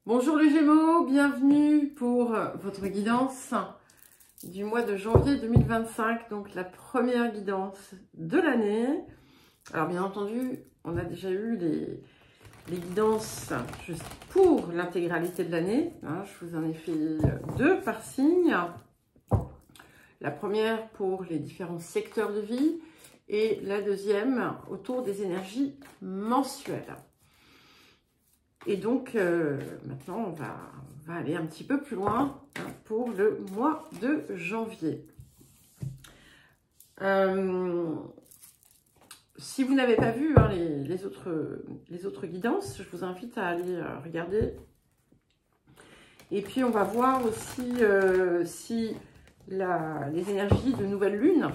Bonjour les Gémeaux, bienvenue pour votre guidance du mois de janvier 2025, donc la première guidance de l'année. Alors bien entendu, on a déjà eu les guidances juste pour l'intégralité de l'année. Je vous en ai fait deux par signe. La première pour les différents secteurs de vie et la deuxième autour des énergies mensuelles. Et donc, maintenant, on va aller un petit peu plus loin pour le mois de janvier. Si vous n'avez pas vu les autres guidances, je vous invite à aller regarder. Et puis, on va voir aussi si les énergies de nouvelle lune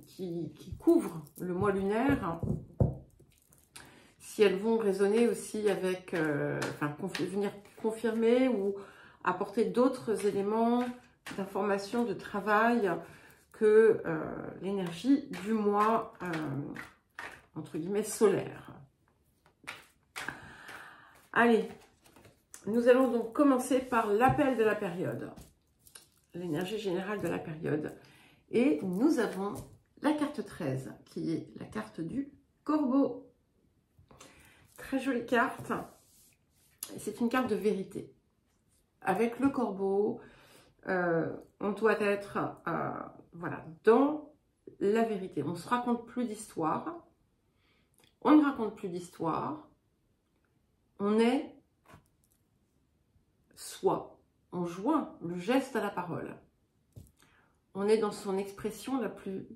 qui couvrent le mois lunaire, si elles vont résonner aussi avec, venir confirmer ou apporter d'autres éléments d'information, de travail que l'énergie du mois, entre guillemets, solaire. Allez, nous allons donc commencer par l'appel de la période, l'énergie générale de la période. Et nous avons la carte 13, qui est la carte du Corbeau. Très jolie carte. C'est une carte de vérité. Avec le Corbeau, on doit être voilà, dans la vérité. On ne se raconte plus d'histoire. On ne raconte plus d'histoire. On est soi. On joint le geste à la parole. On est dans son expression la plus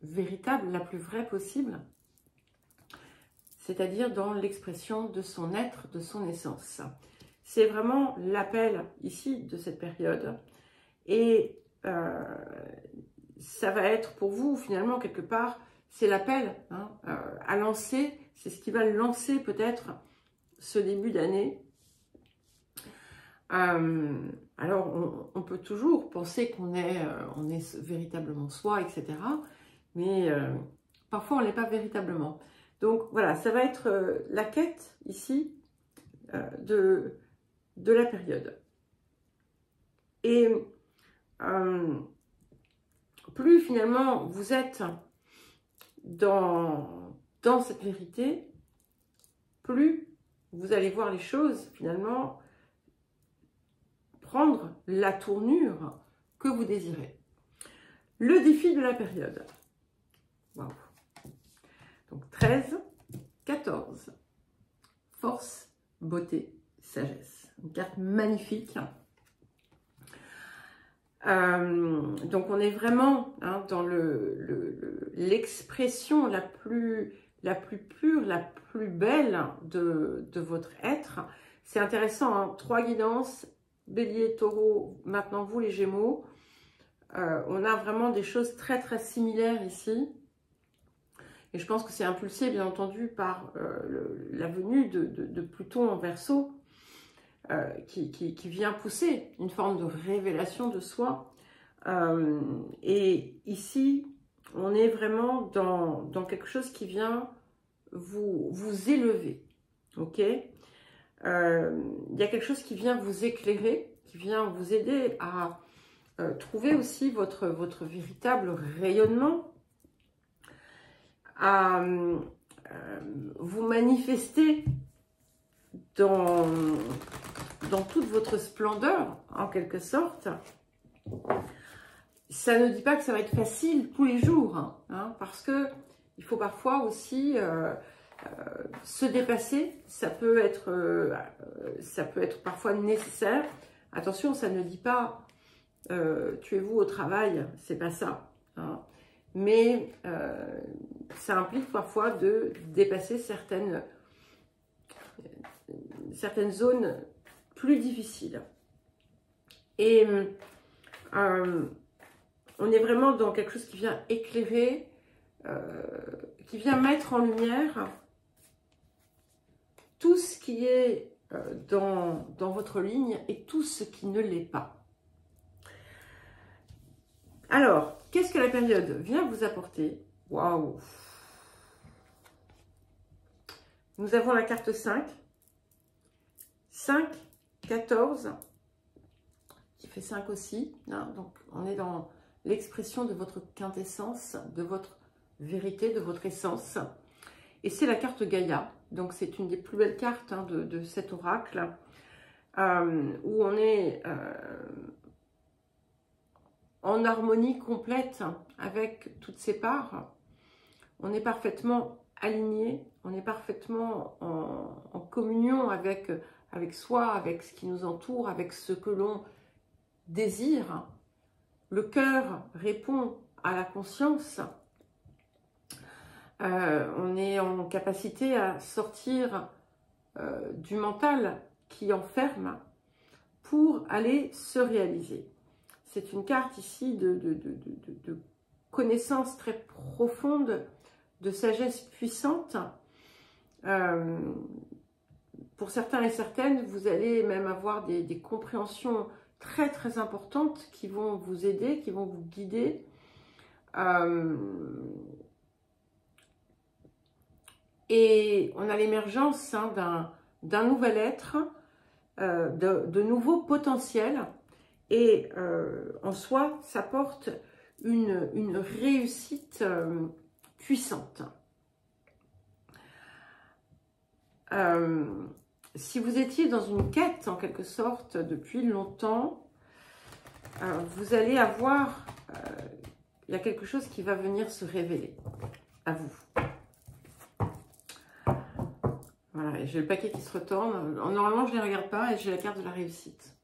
véritable, la plus vraie possible. C'est-à-dire dans l'expression de son être, de son essence. C'est vraiment l'appel ici de cette période. Et ça va être pour vous, finalement, quelque part, c'est l'appel à lancer, c'est ce qui va lancer peut-être ce début d'année. Alors, on peut toujours penser qu'on est, véritablement soi, etc. Mais parfois, on ne l'est pas véritablement. Donc voilà, ça va être la quête ici de la période. Et plus finalement vous êtes dans cette vérité, plus vous allez voir les choses finalement prendre la tournure que vous désirez. Le défi de la période. Waouh. Donc 13, 14, force, beauté, sagesse. Une carte magnifique. Donc on est vraiment dans l'expression la plus pure, la plus belle de votre être. C'est intéressant, 3 guidances, Bélier, Taureau, maintenant vous les Gémeaux. On a vraiment des choses très très similaires ici. Et je pense que c'est impulsé, bien entendu, par la venue de Pluton en Verseau, qui vient pousser une forme de révélation de soi. Et ici, on est vraiment dans quelque chose qui vient vous élever. Ok ? Il y a quelque chose qui vient vous éclairer, qui vient vous aider à trouver aussi votre véritable rayonnement, à vous manifester dans toute votre splendeur, en quelque sorte. Ça ne dit pas que ça va être facile tous les jours, parce que il faut parfois aussi se dépasser. Ça peut être parfois nécessaire. Attention, ça ne dit pas tuez-vous au travail, c'est pas ça. Mais ça implique parfois de dépasser certaines zones plus difficiles. Et on est vraiment dans quelque chose qui vient éclairer, qui vient mettre en lumière tout ce qui est dans votre ligne et tout ce qui ne l'est pas. Alors, qu'est-ce que la période vient vous apporter? Waouh! Nous avons la carte 5. 5 14, qui fait 5 aussi. Hein, donc, on est dans l'expression de votre quintessence, de votre vérité, de votre essence. Et c'est la carte Gaïa. Donc, c'est une des plus belles cartes hein, de cet oracle, où on est en harmonie complète avec toutes ses parts. On est parfaitement aligné, on est parfaitement en communion avec soi, avec ce qui nous entoure, avec ce que l'on désire. Le cœur répond à la conscience. On est en capacité à sortir du mental qui enferme pour aller se réaliser. C'est une carte ici de connaissance très profonde, de sagesse puissante. Pour certains et certaines, vous allez même avoir des compréhensions très très importantes qui vont vous aider, qui vont vous guider. Et on a l'émergence hein, d'un nouvel être, de nouveaux potentiels. Et en soi, ça porte une réussite puissante. Si vous étiez dans une quête, en quelque sorte, depuis longtemps, vous allez avoir, il y a quelque chose qui va venir se révéler à vous. Voilà, j'ai le paquet qui se retourne. Normalement, je ne les regarde pas et j'ai la carte de la réussite.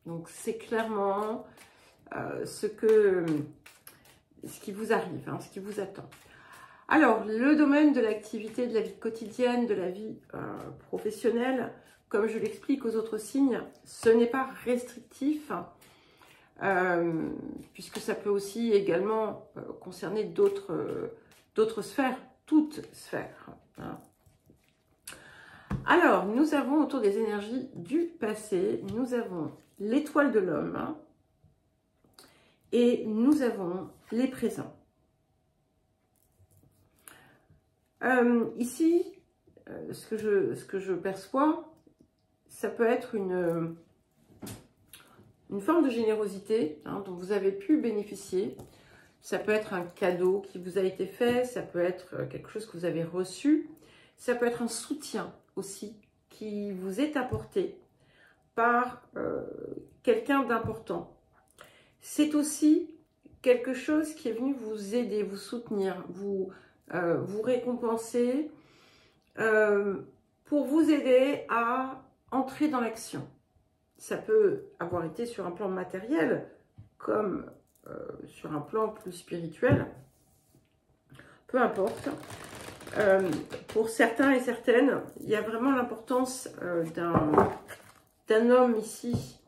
Donc, c'est clairement ce qui vous arrive, hein, ce qui vous attend. Alors, le domaine de l'activité, de la vie quotidienne, de la vie professionnelle, comme je l'explique aux autres signes, ce n'est pas restrictif, puisque ça peut aussi également concerner d'autres sphères, toutes sphères. Hein. Alors, nous avons autour des énergies du passé, nous avons l'étoile de l'homme hein, et nous avons les présents. Ici, ce que je perçois, ça peut être une forme de générosité hein, dont vous avez pu bénéficier. Ça peut être un cadeau qui vous a été fait, ça peut être quelque chose que vous avez reçu, ça peut être un soutien aussi qui vous est apporté par quelqu'un d'important. C'est aussi quelque chose qui est venu vous aider, vous soutenir, vous récompenser pour vous aider à entrer dans l'action. Ça peut avoir été sur un plan matériel comme sur un plan plus spirituel, peu importe. Pour certains et certaines, il y a vraiment l'importance d'un homme ici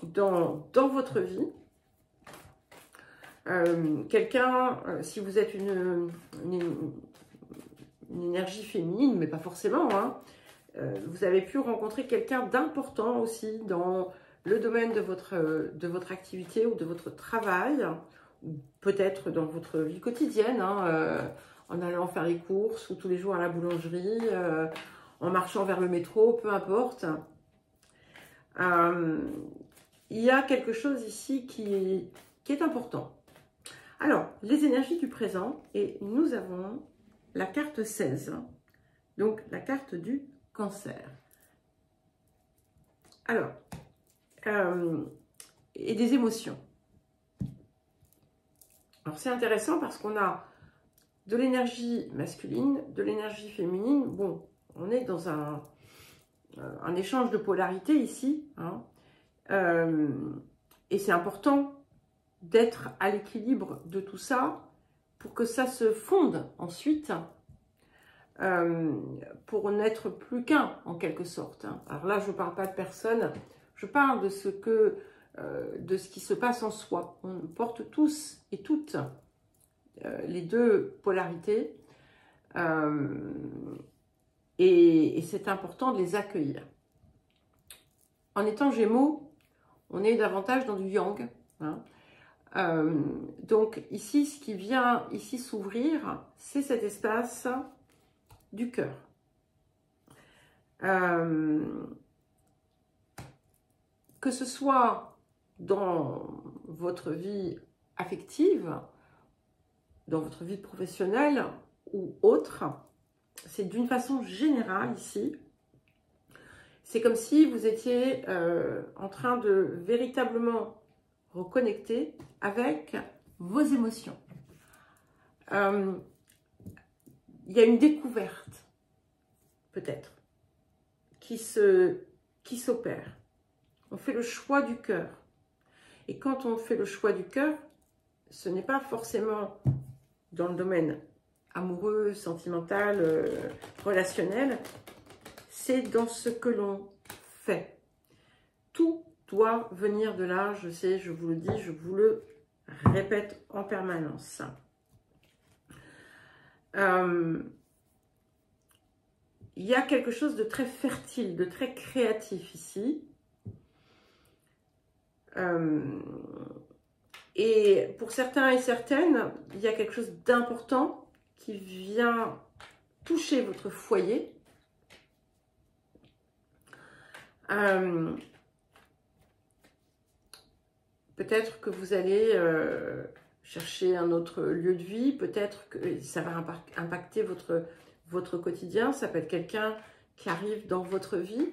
dans votre vie. Quelqu'un, si vous êtes une énergie féminine, mais pas forcément, hein, vous avez pu rencontrer quelqu'un d'important aussi dans le domaine de votre activité ou de votre travail, ou peut-être dans votre vie quotidienne, hein, en allant faire les courses ou tous les jours à la boulangerie, en marchant vers le métro, peu importe. Il y a quelque chose ici qui est important. Alors, les énergies du présent, et nous avons la carte 16, donc la carte du cancer. Alors, et des émotions. Alors, c'est intéressant parce qu'on a de l'énergie masculine, de l'énergie féminine. Bon, on est dans un échange de polarité ici. Hein, et c'est important d'être à l'équilibre de tout ça pour que ça se fonde ensuite pour n'être plus qu'un en quelque sorte. Hein. Alors là, je ne parle pas de personne, je parle de ce qui se passe en soi. On porte tous et toutes les deux polarités et c'est important de les accueillir. En étant Gémeaux, on est davantage dans du yang. Hein. Donc ici, ce qui vient ici s'ouvrir, c'est cet espace du cœur. que ce soit dans votre vie affective, dans votre vie professionnelle ou autre, c'est d'une façon générale ici. C'est comme si vous étiez en train de véritablement reconnecter avec vos émotions. Il y a une découverte, peut-être, qui s'opère. On fait le choix du cœur. Et quand on fait le choix du cœur, ce n'est pas forcément dans le domaine amoureux, sentimental, relationnel, c'est dans ce que l'on fait. Tout doit venir de là, je sais, je vous le dis, je vous le répète en permanence. Il y a quelque chose de très fertile, de très créatif ici. Et pour certains et certaines, il y a quelque chose d'important qui vient toucher votre foyer. Peut-être que vous allez chercher un autre lieu de vie, peut-être que ça va impacter votre quotidien, ça peut être quelqu'un qui arrive dans votre vie.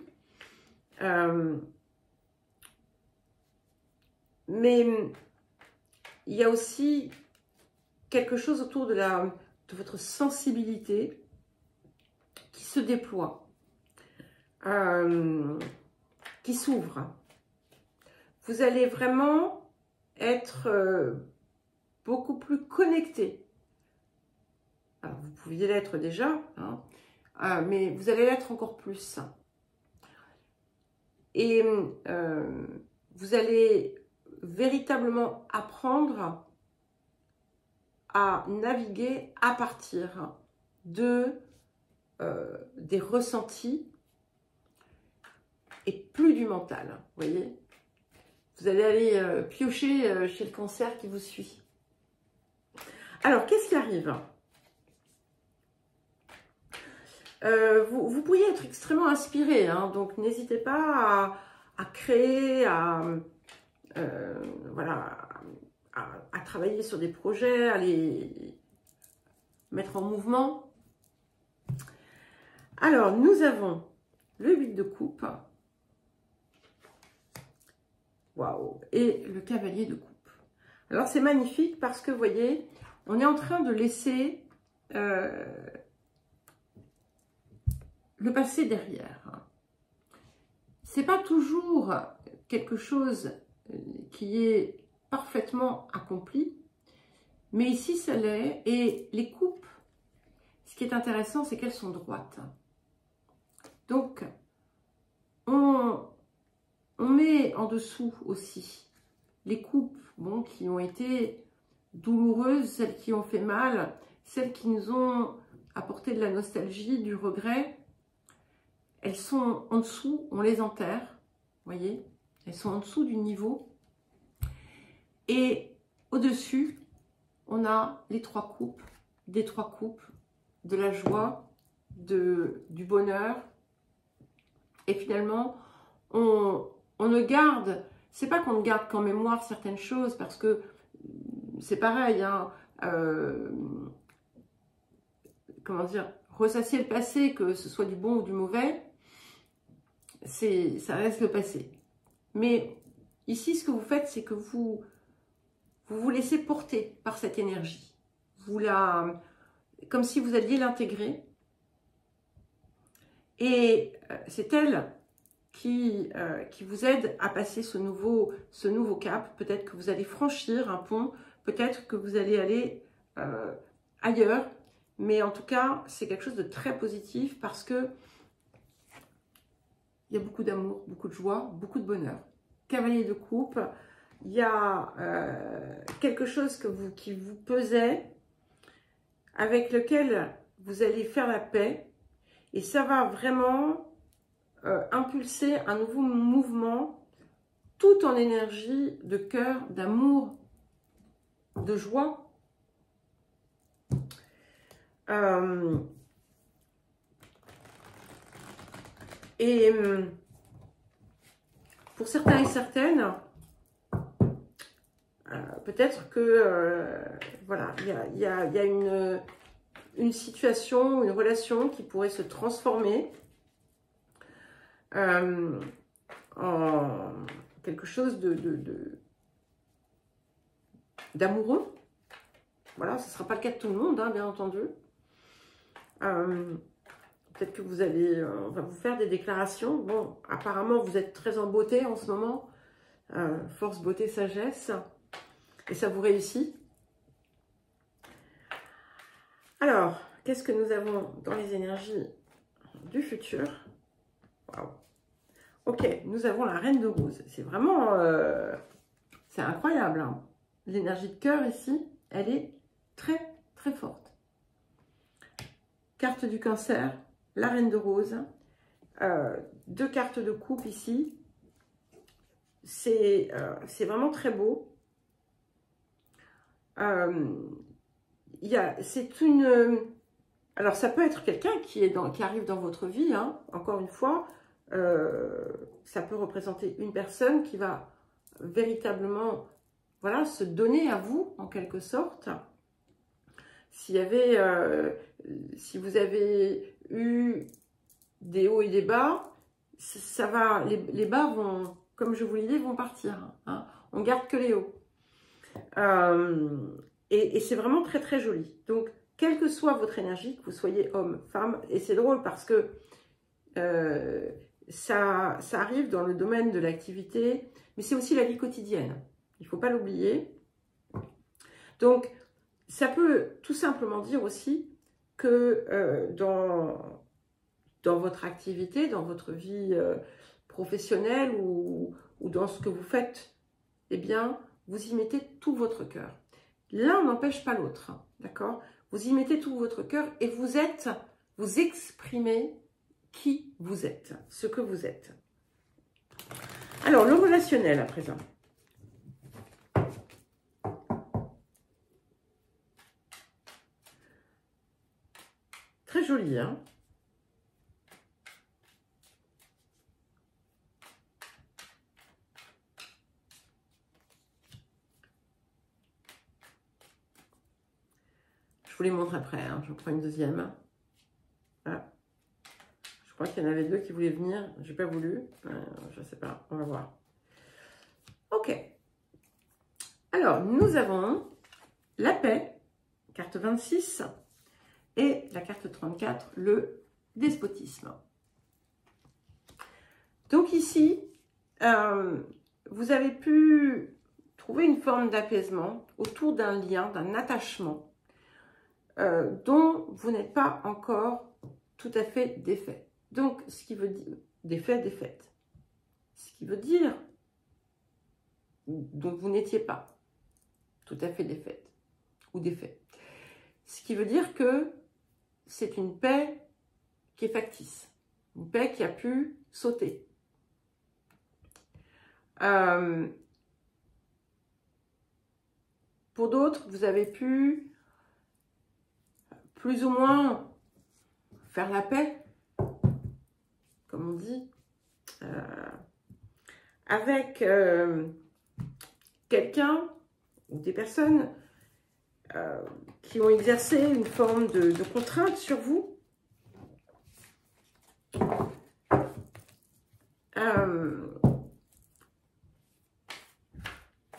Mais il y a aussi quelque chose autour de votre sensibilité qui se déploie, qui s'ouvre. Vous allez vraiment être beaucoup plus connecté. Alors, vous pouviez l'être déjà, hein, mais vous allez l'être encore plus. Et vous allez véritablement apprendre à naviguer à partir des ressentis et plus du mental, vous voyez. Vous allez aller piocher chez le cancer qui vous suit. Alors, qu'est-ce qui arrive? Vous pourriez être extrêmement inspiré, hein, donc n'hésitez pas à créer, voilà, à travailler sur des projets, à les mettre en mouvement. Alors, nous avons le 8 de coupe. Waouh! Et le cavalier de coupe. Alors, c'est magnifique parce que, vous voyez, on est en train de laisser le passé derrière. C'est pas toujours quelque chose qui est parfaitement accompli, mais ici, ça l'est. Et les coupes, ce qui est intéressant, c'est qu'elles sont droites. Donc, on met en dessous aussi les coupes, bon, qui ont été douloureuses, celles qui ont fait mal, celles qui nous ont apporté de la nostalgie, du regret. Elles sont en dessous, on les enterre, vous voyez, elles sont en dessous du niveau. Et au-dessus, on a les 3 coupes, des 3 coupes, de la joie, du bonheur. Et finalement, on ne garde, c'est pas qu'on ne garde qu'en mémoire certaines choses, parce que c'est pareil, hein, comment dire, ressasser le passé, que ce soit du bon ou du mauvais, ça reste le passé. Mais ici, ce que vous faites, c'est que vous laissez porter par cette énergie. Comme si vous alliez l'intégrer. Et c'est elle qui vous aide à passer ce nouveau cap. Peut-être que vous allez franchir un pont, peut-être que vous allez aller ailleurs. Mais en tout cas, c'est quelque chose de très positif parce que il y a beaucoup d'amour, beaucoup de joie, beaucoup de bonheur. Cavalier de coupe, il y a quelque chose qui vous pesait, avec lequel vous allez faire la paix. Et ça va vraiment impulser un nouveau mouvement, tout en énergie de cœur, d'amour, de joie. pour certains et certaines, peut-être que voilà, il y a une situation, une relation qui pourrait se transformer en quelque chose d'amoureux. Voilà, ce ne sera pas le cas de tout le monde, hein, bien entendu. Peut-être que vous allez, on va vous faire des déclarations. Bon, apparemment, vous êtes très en beauté en ce moment. Force, beauté, sagesse. Et ça vous réussit. Alors, qu'est-ce que nous avons dans les énergies du futur? Waouh. Ok, nous avons la Reine de Rose. C'est vraiment... c'est incroyable. Hein. L'énergie de cœur ici, elle est très, très forte. Carte du Cancer, la Reine de Rose. 2 cartes de coupe ici. C'est vraiment très beau. C'est une... Alors, ça peut être quelqu'un qui arrive dans votre vie, hein, encore une fois. Ça peut représenter une personne qui va véritablement, voilà, se donner à vous, en quelque sorte. Si vous avez eu des hauts et des bas, ça va, les bas vont, comme je vous l'ai dit, vont partir. Hein. On garde que les hauts. Et c'est vraiment très très joli. Donc, quelle que soit votre énergie, que vous soyez homme, femme, et c'est drôle parce que ça arrive dans le domaine de l'activité, mais c'est aussi la vie quotidienne. Il ne faut pas l'oublier. Donc, ça peut tout simplement dire aussi que dans votre activité, dans votre vie professionnelle ou dans ce que vous faites, eh bien, vous y mettez tout votre cœur. L'un n'empêche pas l'autre, hein, d'accord? Vous y mettez tout votre cœur et vous exprimez qui vous êtes, ce que vous êtes. Alors, le relationnel à présent. Très joli, hein? Je vous les montre après, hein. Je prends une deuxième. Voilà. Je crois qu'il y en avait 2 qui voulaient venir. Je n'ai pas voulu. Je ne sais pas. On va voir. Ok. Alors, nous avons la paix, carte 26, et la carte 34, le despotisme. Donc ici, vous avez pu trouver une forme d'apaisement autour d'un lien, d'un attachement dont vous n'êtes pas encore tout à fait défait. Donc, ce qui veut dire défaite. Ce qui veut dire dont vous n'étiez pas tout à fait défaite ou défait. Ce qui veut dire que c'est une paix qui est factice, une paix qui a pu sauter. Pour d'autres, vous avez pu plus ou moins faire la paix, comme on dit, avec quelqu'un ou des personnes qui ont exercé une forme de contrainte sur vous.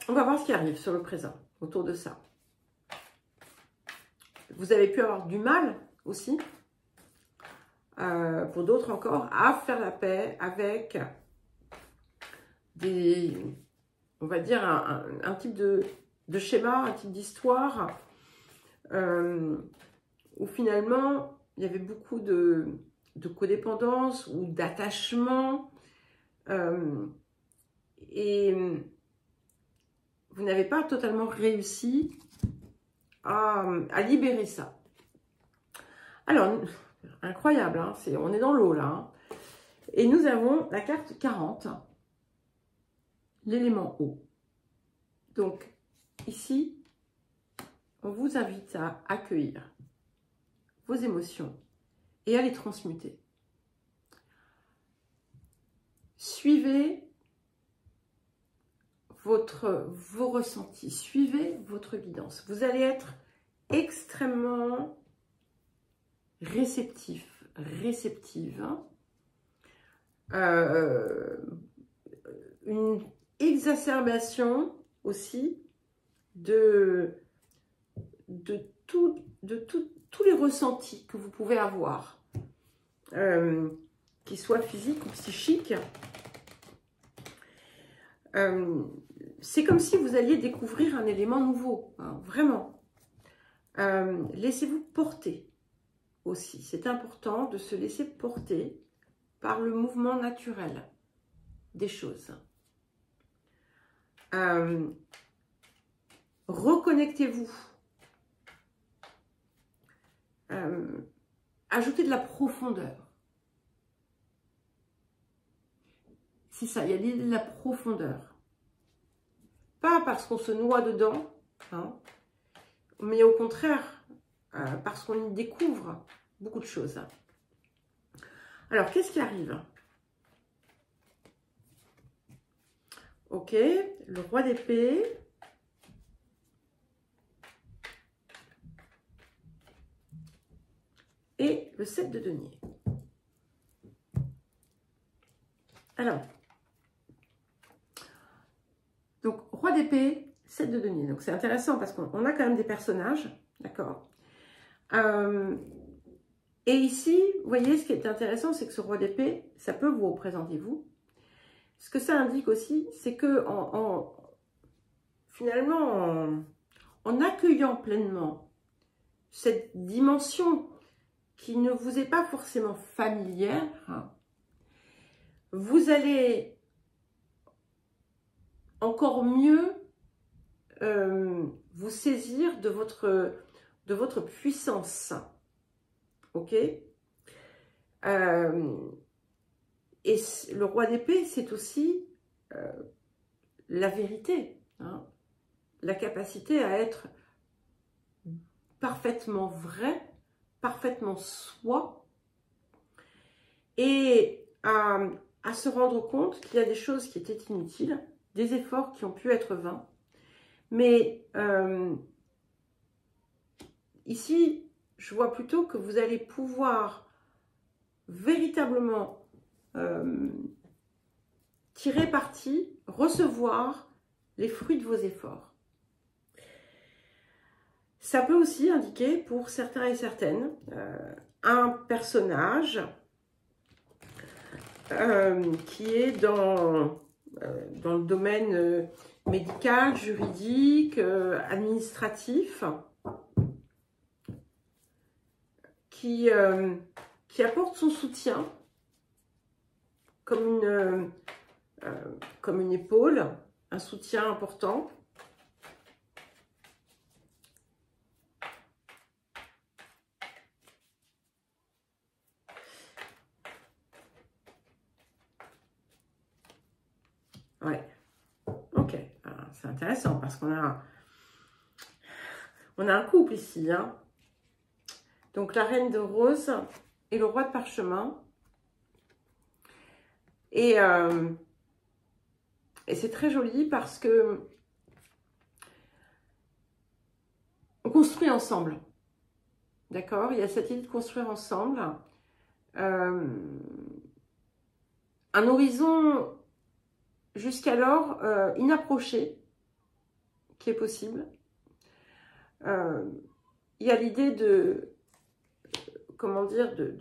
On va voir ce qui arrive sur le présent, autour de ça. Vous avez pu avoir du mal aussi, pour d'autres encore, à faire la paix avec on va dire, un type de schéma, un type d'histoire, où finalement, il y avait beaucoup de codépendance ou d'attachement, et vous n'avez pas totalement réussi à libérer ça. Alors, incroyable, hein, on est dans l'eau là. Hein. Et nous avons la carte 40, l'élément eau. Donc, ici, on vous invite à accueillir vos émotions et à les transmuter. Suivez vos ressentis, suivez votre guidance. Vous allez être extrêmement réceptif, réceptive. Une exacerbation aussi de tous les ressentis que vous pouvez avoir, qu'ils soient physiques ou psychiques. C'est comme si vous alliez découvrir un élément nouveau, hein, vraiment. Laissez-vous porter aussi. C'est important de se laisser porter par le mouvement naturel des choses. Reconnectez-vous. Ajoutez de la profondeur. C'est ça, il y a l'idée de la profondeur. Pas parce qu'on se noie dedans, hein, mais au contraire, parce qu'on y découvre beaucoup de choses. Alors, qu'est-ce qui arrive? Ok, le roi d'épée. Et le 7 de denier. Alors, donc, roi d'épée, 7 de denier. Donc, c'est intéressant parce qu'on a quand même des personnages, d'accord. Et ici, vous voyez, ce qui est intéressant, c'est que ce roi d'épée, ça peut vous représenter vous. Ce que ça indique aussi, c'est que finalement, en accueillant pleinement cette dimension qui ne vous est pas forcément familière, vous allez encore mieux vous saisir de votre puissance. Ok, et le roi d'épée, c'est aussi la vérité, hein, la capacité à être parfaitement vrai, parfaitement soi, et à se rendre compte qu'il y a des choses qui étaient inutiles, des efforts qui ont pu être vains. Mais ici, je vois plutôt que vous allez pouvoir véritablement tirer parti, recevoir les fruits de vos efforts. Ça peut aussi indiquer pour certains et certaines un personnage qui est dans le domaine médical, juridique, administratif, qui apporte son soutien comme une épaule, un soutien important. Ouais, ok, c'est intéressant parce qu'on a un couple ici, hein. Donc la reine de rose et le roi de parchemin. Et c'est très joli parce que on construit ensemble. D'accord? Il y a cette idée de construire ensemble. Un horizon jusqu'alors inapproché qui est possible. Il y a l'idée de, comment dire, de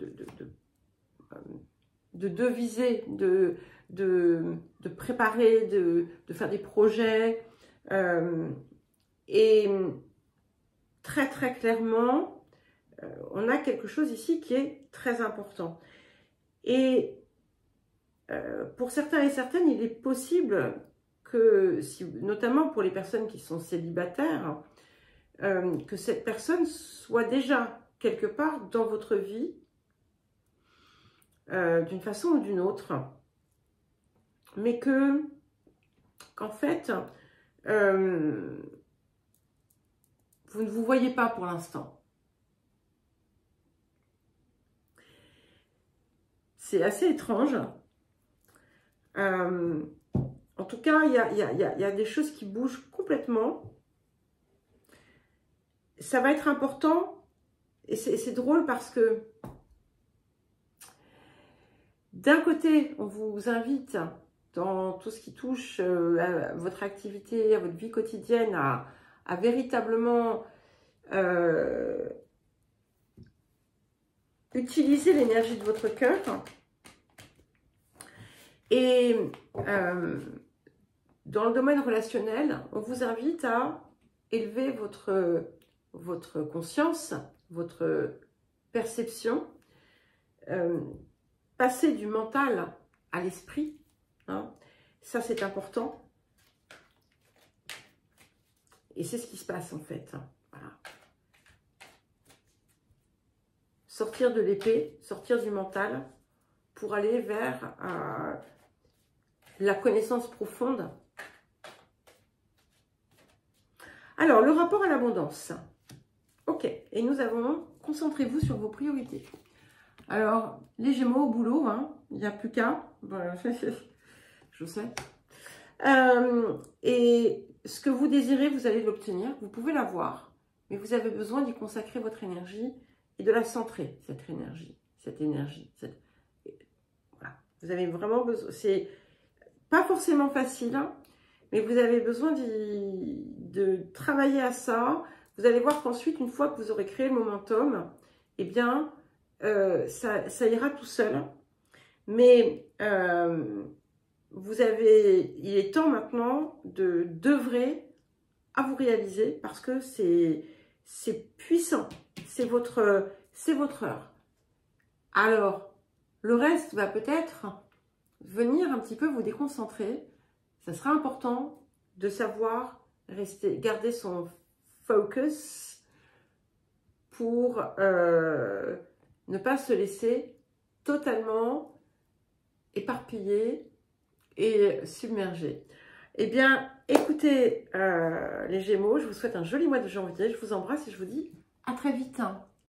deviser, de préparer, de faire des projets. Et très très clairement, on a quelque chose ici qui est très important. Et pour certains et certaines, il est possible que, notamment pour les personnes qui sont célibataires, que cette personne soit déjà quelque part dans votre vie, d'une façon ou d'une autre, mais qu'en fait, vous ne vous voyez pas pour l'instant. C'est assez étrange. En tout tout cas, il y a des choses qui bougent complètement. Ça va être important, et c'est drôle parce que d'un côté, on vous invite dans tout ce qui touche à votre activité, à votre vie quotidienne, à véritablement utiliser l'énergie de votre cœur. Et dans le domaine relationnel, on vous invite à élever votre conscience, votre perception, passer du mental à l'esprit. Hein. Ça, c'est important. Et c'est ce qui se passe en fait. Hein. Voilà. Sortir de l'épée, sortir du mental pour aller vers la connaissance profonde. Alors, le rapport à l'abondance. Ok, et nous avons, concentrez-vous sur vos priorités. Alors, les Gémeaux au boulot, hein, il n'y a plus qu'à. Voilà, je sais. Et ce que vous désirez, vous allez l'obtenir. Vous pouvez l'avoir, mais vous avez besoin d'y consacrer votre énergie et de la centrer, cette énergie. Voilà. Vous avez vraiment besoin. C'est pas forcément facile, hein, mais vous avez besoin de travailler à ça. Vous allez voir qu'ensuite, une fois que vous aurez créé le momentum, eh bien, ça ira tout seul. Mais il est temps maintenant d'œuvrer à vous réaliser parce que c'est puissant. C'est votre heure. Alors, le reste va peut-être venir un petit peu vous déconcentrer. Ça sera important de savoir garder son focus pour ne pas se laisser totalement éparpiller et submerger. Eh bien, écoutez les Gémeaux, je vous souhaite un joli mois de janvier. Je vous embrasse et je vous dis à très vite.